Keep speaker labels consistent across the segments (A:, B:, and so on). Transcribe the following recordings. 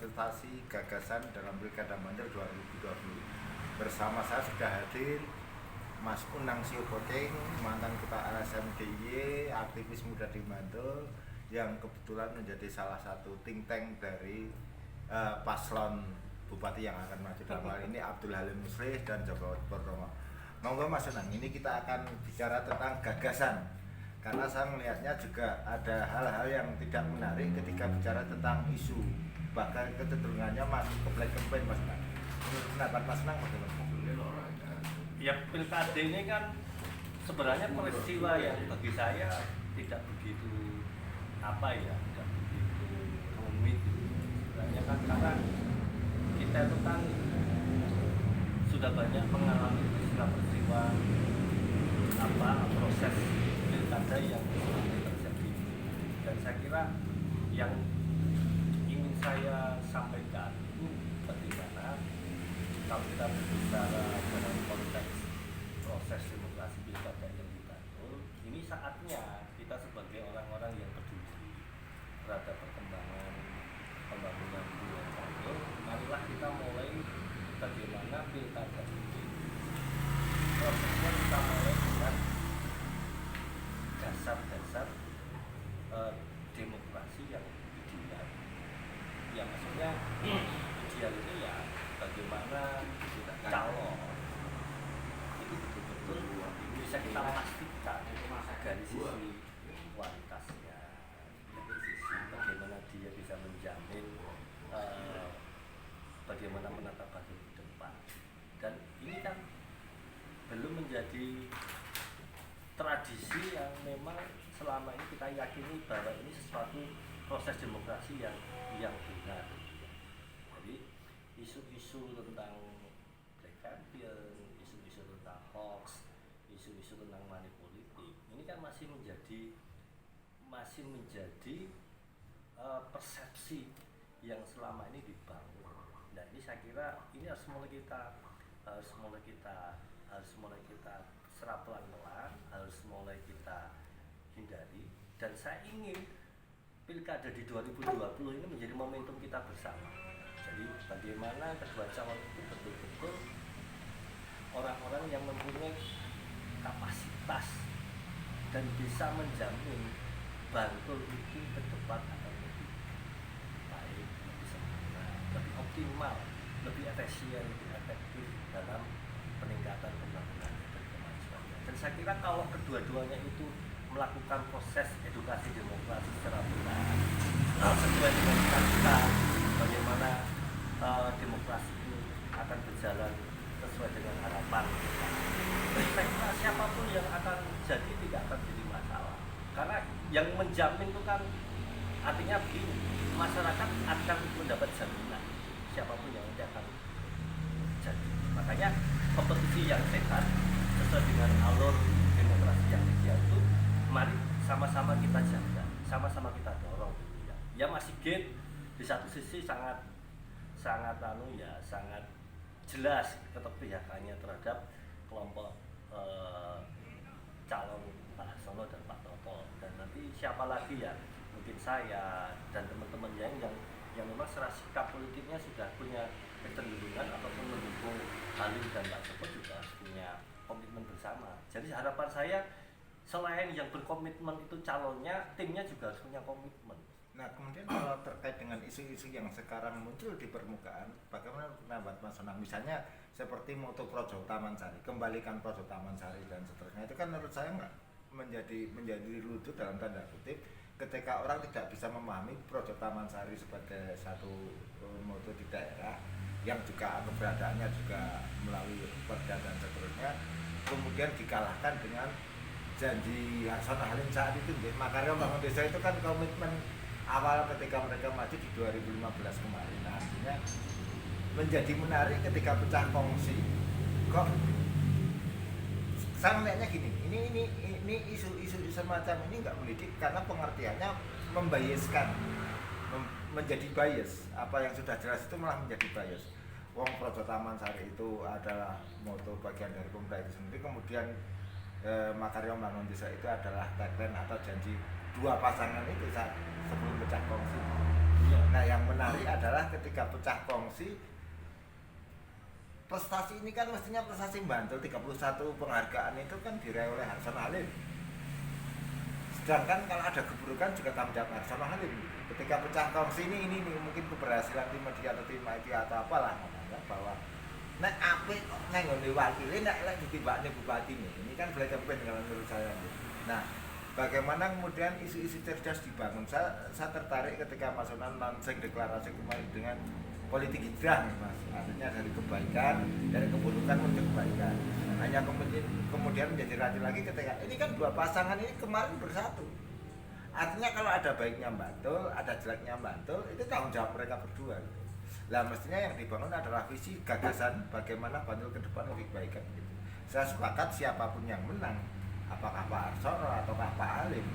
A: kontestasi gagasan dalam Pilkada Banjar 2020. Bersama saya sudah hadir Mas Unang Siopoteng, mantan Ketua LSM DIY, aktivis muda di Bantul, yang kebetulan menjadi salah satu think tank dari paslon Bupati yang akan maju dalam hal ini Abdul Halim Muslih dan Joko Purnomo. Monggo Mas Unang, ini kita akan bicara tentang gagasan. Karena saya melihatnya juga ada hal-hal yang tidak menarik ketika bicara tentang isu, bahkan kecenderungannya masuk ke black campaign, Mas Unang. Menurut pendapat Mas Unang bagaimana?
B: Ya, pilkada ini kan sebenarnya peristiwa yang bagi saya tidak begitu tidak begitu rumit. Sebenarnya kan karena kita itu kan sudah banyak mengalami peristiwa proses pilkada yang terjadi, dan saya kira yang ingin saya sampaikan itu bagaimana kalau kita berbicara dalam konteks proses demokrasi pilkada yang dibangun, ini saatnya kita sebagai orang-orang yang peduli terhadap perkembangan pembangunan di Bantul, marilah kita mulai bagaimana pilkada ini prosesnya kita mulai dengan dasar-dasar demokrasi yang ideal. Ya, maksudnya ideal ini ya bagaimana calon itu betul-betul bisa kita pastikan dari sisi kualitasnya, dari sisi bagaimana dia bisa menjamin bagaimana menata Bantul ke depan. Dan ini kan belum menjadi tradisi yang memang selama ini kita yakini bahwa ini sesuatu proses demokrasi yang benar. Jadi isu-isu tentang black campaign, isu-isu tentang hoax, isu-isu tentang money politik, ini kan masih menjadi persepsi yang selama ini dibangun. Nah, ini saya kira ini harus mulai kita serap pelan-pelan, harus mulai kita hindari. Dan saya ingin pilkada di 2020 ini menjadi momentum kita bersama. Jadi bagaimana kedua calon itu betul-betul orang-orang yang mempunyai kapasitas dan bisa menjamin Bantul itu ke depan akan lebih baik, lebih sempurna, lebih optimal, lebih efisien, lebih efektif dalam peningkatan pembangunan dan kemajuannya. Dan saya kira kalau kedua-duanya itu melakukan proses edukasi demokrasi secara benar, sesuai dengan kita bagaimana demokrasi ini akan berjalan sesuai dengan harapan kita. Saya kira siapapun yang akan jadi tidak akan jadi masalah, karena yang menjamin itu kan artinya begini, masyarakat akan mendapat jaminan siapapun yang nanti akan jadi. Makanya kompetisi yang sehat sesuai dengan alur demokrasi yang ideal itu mari sama-sama kita jaga, sama-sama kita dorong. Ya masih gate di satu sisi sangat jelas keberpihakannya terhadap kelompok calon Pak Harsono dan Pak Toto, dan nanti siapa lagi ya, mungkin saya dan teman-teman yang memang secara sikap politiknya sudah punya kecenderungan ataupun mendukung Halim dan Pak Joko juga punya komitmen bersama. Jadi harapan saya selain yang berkomitmen itu calonnya, timnya juga harus punya komitmen.
A: Nah, kemudian kalau terkait dengan isu-isu yang sekarang muncul di permukaan, bagaimana pendapat Mas Unang? Misalnya seperti moto Projo Taman Sari, kembalikan Projo Taman Sari dan seterusnya, itu kan menurut saya nggak menjadi lucu dalam tanda kutip ketika orang tidak bisa memahami Projo Taman Sari sebagai satu moto di daerah yang juga keberadaannya juga melalui perda dan seterusnya, kemudian dikalahkan dengan janji Harsono Halim saat itu. Makarya Bangun Desa itu kan komitmen awal ketika mereka maju di 2015 kemarin. Nah, artinya menjadi menarik ketika pecah kongsi. Kok saya melihatnya gini, ini isu-isu semacam ini nggak mendidik karena pengertiannya membiaskan, menjadi bias. Apa yang sudah jelas itu malah menjadi bias. Wong Projo Taman Sari itu adalah moto bagian dari pemuda itu sendiri, kemudian Makarya Bangun Desa itu adalah tagline atau janji dua pasangan itu saat sebelum pecah kongsi.
B: Iya.
A: Nah yang menarik adalah ketika pecah kongsi, prestasi ini kan mestinya prestasi Bantul 31 penghargaan itu kan diraih oleh Harsono Halim. Sedangkan kalau ada keburukan juga tanggung jawab Harsono Halim. Ketika pecah kongsi ini mungkin keberhasilan tim media atau tim IT atau apalah namanya, bahwa nek apik kok nang ngene wakile nek lek ditibakne bupati ini kan black campaign kalau menurut saya. Nah, bagaimana kemudian isu-isu cerdas dibangun? Saya tertarik ketika Mas Onan lansing deklarasi kemarin dengan politik hijrah, Mas. Artinya dari kebaikan, dari keburukan menuju kebaikan. Hanya kemudian menjadi racun lagi ketika ini kan dua pasangan ini kemarin bersatu. Artinya kalau ada baiknya Bantul, ada jeleknya Bantul, itu tanggung jawab mereka berdua. Lah mestinya yang dibangun adalah visi gagasan bagaimana Bantul ke depan lebih baik kan gitu. Saya sepakat siapapun yang menang, apakah Pak Arsono atau Pak Halim,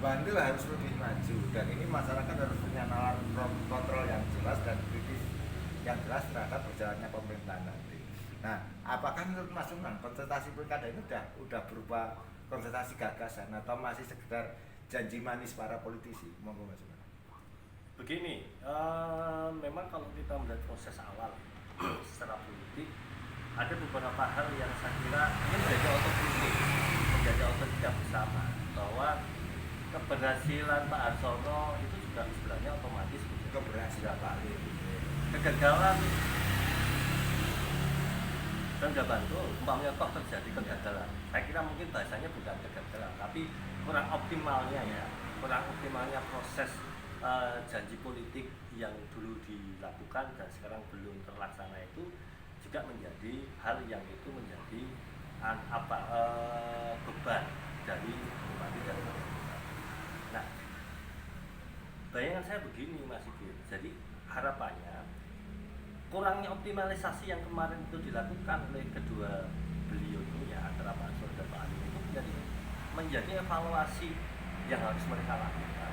A: Bantul harus lebih maju dan ini masyarakat harus punya nalar kontrol yang jelas dan kritis yang jelas terhadap berjalannya pemerintahan nanti. Nah, apakah menurut Mas Unang konsultasi pilkada ini udah berupa konsultasi gagasan atau masih sekedar janji manis para politisi? Monggo Mas Unang.
B: Begini, memang kalau kita melihat proses awal secara politik, ada beberapa hal yang saya kira ini menjadi otokritik, menjadi otokritik bersama, bahwa keberhasilan Pak Harsono itu juga sebenarnya otomatis
A: Keberhasilan Pak Halim,
B: kegagalan dan nggak bantu, umpamanya toh terjadi kegagalan. Saya kira mungkin bahasanya bukan kegagalan, tapi kurang optimalnya proses janji politik yang dulu dilakukan dan sekarang belum terlaksana itu juga menjadi hal yang itu menjadi beban dari bupati dan wali kota. Nah, bayangan saya begini Mas Sigit, jadi harapannya kurangnya optimalisasi yang kemarin itu dilakukan oleh kedua beliau ini ya, antara Pak Arsono dan Pak Halim itu menjadi evaluasi yang harus mereka lakukan.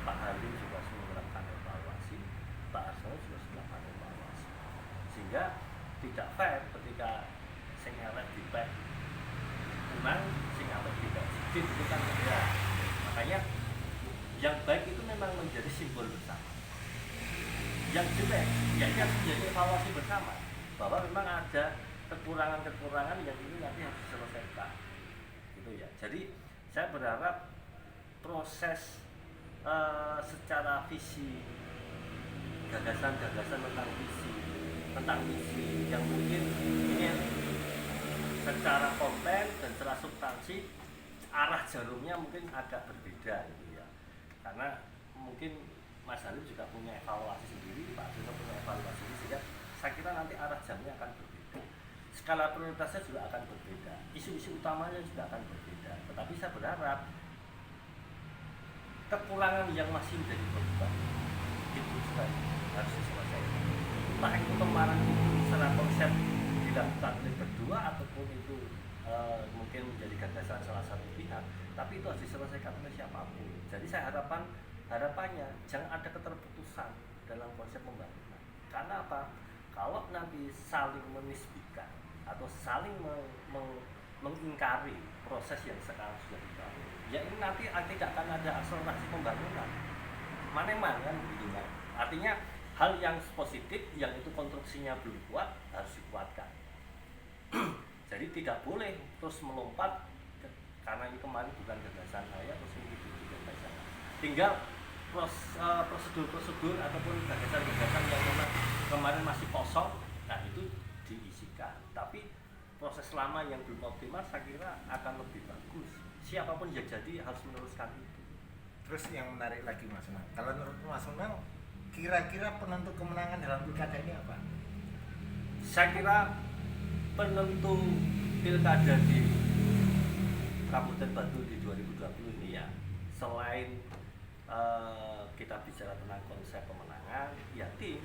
B: Pak Halim juga harus melakukan evaluasi, Pak Arsono juga harus melakukan evaluasi, sehingga tidak fair ketika sing elek dipek kurang, sing apik dipek sedikit, itu kan beda. Makanya yang baik itu memang menjadi simbol bersama, yang jelek ya ini harus menjadi evaluasi bersama, bahwa memang ada kekurangan-kekurangan yang ini nanti harus diselesaikan gitu ya. Jadi saya berharap proses secara visi, gagasan-gagasan tentang visi yang mungkin ini secara konten dan secara substansi arah jarumnya mungkin agak berbeda gitu ya, karena mungkin Mas Halim juga punya evaluasi sendiri, Pak Arsono punya evaluasi sendiri, sehingga saya kira nanti arah jamnya akan berbeda, skala prioritasnya juga akan berbeda, isu-isu utamanya juga akan berbeda. Tetapi saya berharap kekurangan yang masih menjadi beban itu juga harus diselesaikan. Entah itu kemarin itu secara konsep dilakukan oleh berdua ataupun itu mungkin menjadi gagasan salah satu pihak, tapi itu harus diselesaikan oleh siapapun. Jadi saya harapannya jangan ada keterputusan dalam konsep pembangunan. Karena apa? Kalau nanti saling menisbikan atau saling mengingkari proses yang sekarang sudah dibangun, ya ini nanti tidak akan ada akselerasi pembangunan. Mana-mana kan begini. Artinya hal yang positif yang itu konstruksinya belum kuat harus dikuatkan. Jadi tidak boleh terus melompat karena ini kemarin bukan gagasan saya terus mengikuti gagasan. Tinggal prosedur-prosedur ataupun gagasan-gagasan yang memang kemarin masih kosong, nah itu diisikan. Tapi proses lama yang belum optimal saya kira akan lebih bagus. Siapapun yang jadi harus meneruskan itu.
A: Terus yang menarik lagi Mas Unang, kalau menurut Mas Unang kira-kira penentu kemenangan dalam pilkada ini apa?
B: Saya kira penentu pilkada di Kabupaten Bantul di 2020 ini ya, selain kita bicara tentang konsep pemenangan, ya tim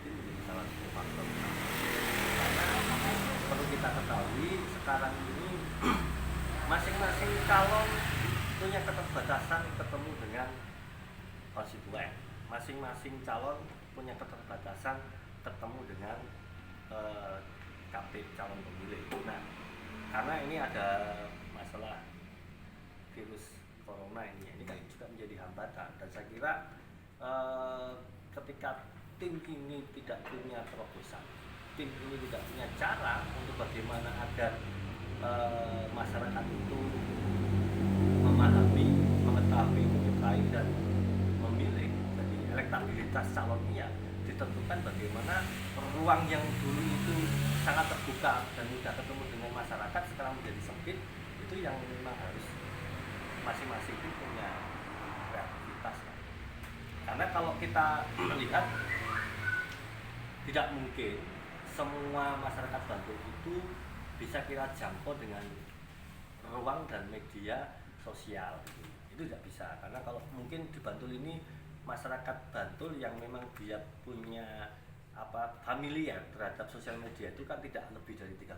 B: menjadi salah satu faktor utama. Karena perlu kita ketahui sekarang ini masing-masing calon punya keterbatasan ketemu dengan konstituen, masing-masing calon punya keterbatasan ketemu dengan KP calon pemilih. Nah, karena ini ada masalah virus corona ini kan juga menjadi hambatan, dan saya kira ketika tim ini tidak punya terobosan, tim ini tidak punya cara untuk bagaimana agar masyarakat itu memahami, mengetahui, menyukai dan memilih. Jadi elektabilitas calonnya ditentukan bagaimana ruang yang dulu itu sangat terbuka dan mudah ketemu dengan masyarakat sekarang menjadi sempit. Itu yang memang harus masing-masing itu punya kreativitas. Karena kalau kita melihat tidak mungkin semua masyarakat Bantul itu bisa kita jangkau dengan ruang dan media sosial. Itu tidak bisa, karena kalau mungkin di Bantul ini masyarakat Bantul yang memang dia punya familiar terhadap sosial media itu kan tidak lebih dari 30%.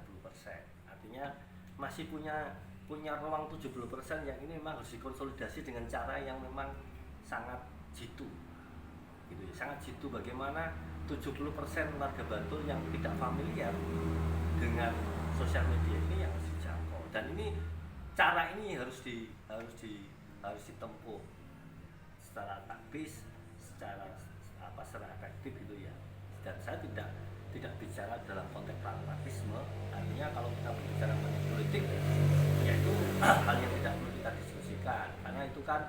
B: Artinya masih punya ruang 70% yang ini memang harus dikonsolidasi dengan cara yang memang sangat jitu. Gitu ya, sangat jitu. Bagaimana 70% warga Bantul yang tidak familiar dengan sosial media ini yang harus dijangkau. Dan ini cara ini harus ditempuh secara taktis, secara efektif gitu ya. Dan saya tidak bicara dalam konteks pragmatisme. Artinya kalau kita berbicara mengenai politik, yaitu hal yang tidak perlu kita diskusikan, karena itu kan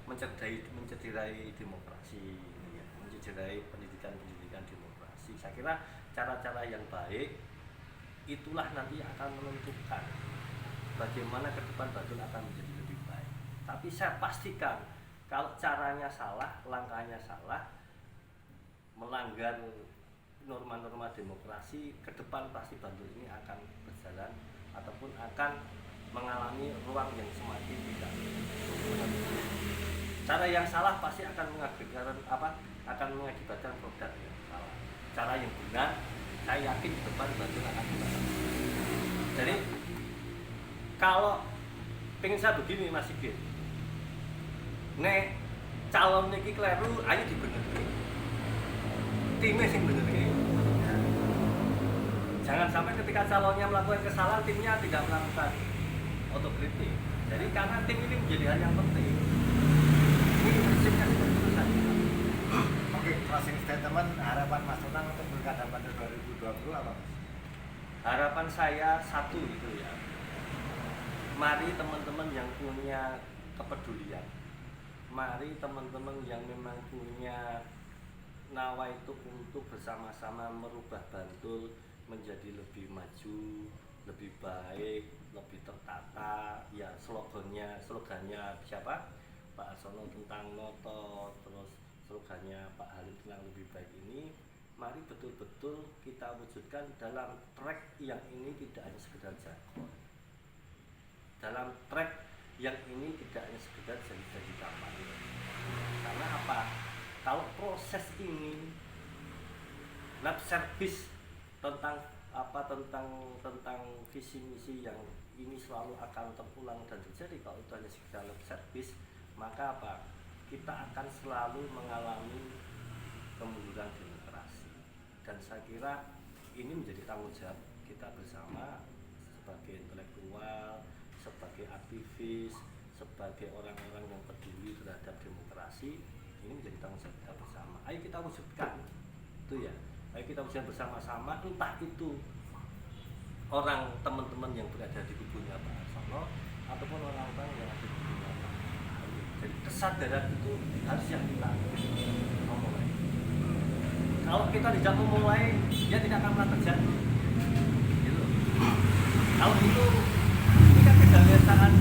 B: mencederai demokrasi, ya, mencederai pendidikan demokrasi. Saya kira cara-cara yang baik itulah nanti akan menentukan bagaimana ke depan Bantul akan menjadi lebih baik. Tapi saya pastikan kalau caranya salah, langkahnya salah, melanggar norma-norma demokrasi, ke depan pasti Bantul ini akan berjalan ataupun akan mengalami ruang yang semakin tidak menentu. Cara yang salah pasti akan mengakibatkan produk yang salah. Cara yang benar, saya yakin ke depan Bantul akan berjalan. Jadi kalau pengen saya begini Mas Sigit, nek calon niki kleru, ayo dibenerke. Timnya sing benerke. Jangan sampai ketika calonnya melakukan kesalahan, timnya tidak melakukan otokritik. Jadi karena tim ini menjadi hal yang penting. Ini prinsipnya seperti itu saja.
A: Oke, closing statement harapan Mas Unang untuk Pilkada Bantul 2020 apa Mas?
B: Harapan saya satu itu ya. Mari teman-teman yang punya kepedulian, mari teman-teman yang memang punya nawa itu untuk bersama-sama merubah Bantul menjadi lebih maju, lebih baik, lebih tertata. Ya slogannya siapa? Pak Arsono tentang motor, terus slogannya Pak Halim tentang lebih baik ini. Mari betul-betul kita wujudkan dalam track yang ini tidak hanya sekedar jargon. Dalam track yang ini tidak hanya sekedar jadi kampanye. Karena apa? Kalau proses ini lab service tentang visi misi yang ini selalu akan terulang dan terjadi, kalau itu hanya sekedar lab service, maka apa? Kita akan selalu mengalami kemunduran demokrasi. Dan saya kira ini menjadi tanggung jawab kita bersama sebagai intelektual, sebagai aktivis, sebagai orang-orang yang peduli terhadap demokrasi. Ini menjadi tanggung jawab kita bersama. Ayo kita wujudkan itu ya. Ayo kita wujudkan bersama-sama, entah itu orang teman-teman yang berada di kubunya Pak Arsono ataupun orang-orang yang ada di kubunya Pak Halim. Jadi kesadaran itu harus yang kita memulai. Kalau kita tidak memulai, dia tidak akan pernah terjadi. Gitu. Kalau itu ini kan kebiasaan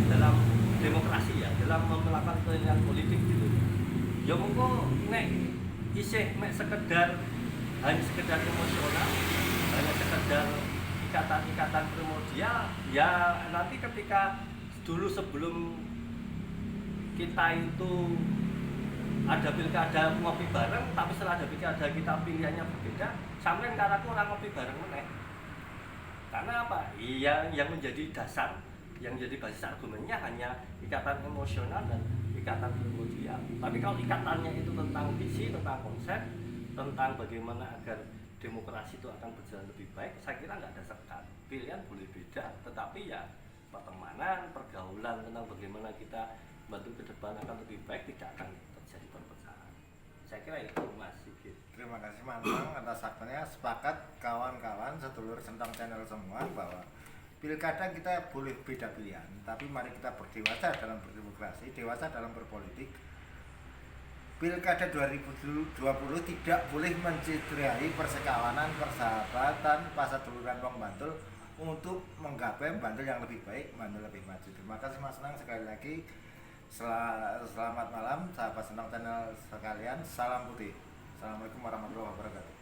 B: dalam demokrasi ya, dalam melakukan pilihan politik gitu. Ya monggo nek isih hanya sekedar emosional, hanya sekedar ikatan primordial, ya nanti ketika dulu sebelum kita itu ada pilkada ngopi bareng, tapi setelah ada pilkada kita pilihannya berbeda, sampai karena aku orang ngopi bareng meneh. Karena apa? Iya, yang menjadi dasar, yang jadi basis argumennya hanya ikatan emosional dan ikatan primordial. Tapi kalau ikatannya itu tentang visi, tentang konsep, tentang bagaimana agar demokrasi itu akan berjalan lebih baik, saya kira nggak ada sekat. Pilihan boleh beda, tetapi ya pertemanan, pergaulan tentang bagaimana kita bantu ke depan akan lebih baik tidak akan terjadi perpecahan. Saya kira itu Mas Sigit.
A: Terima kasih Mamang atas waktunya. Sepakat kawan-kawan sedulur Sentong Channel semua bahwa pilkada kita boleh beda pilihan, tapi mari kita berdewasa dalam berdemokrasi, dewasa dalam berpolitik. Pilkada 2020 tidak boleh menciderai persekawanan, persahabatan, pasaduluran wong Bantul untuk menggapai Bantul yang lebih baik, Bantul lebih maju. Terima kasih Mas Senang sekali lagi. Selamat malam sahabat Senang Channel sekalian. Salam putih. Assalamualaikum warahmatullahi wabarakatuh.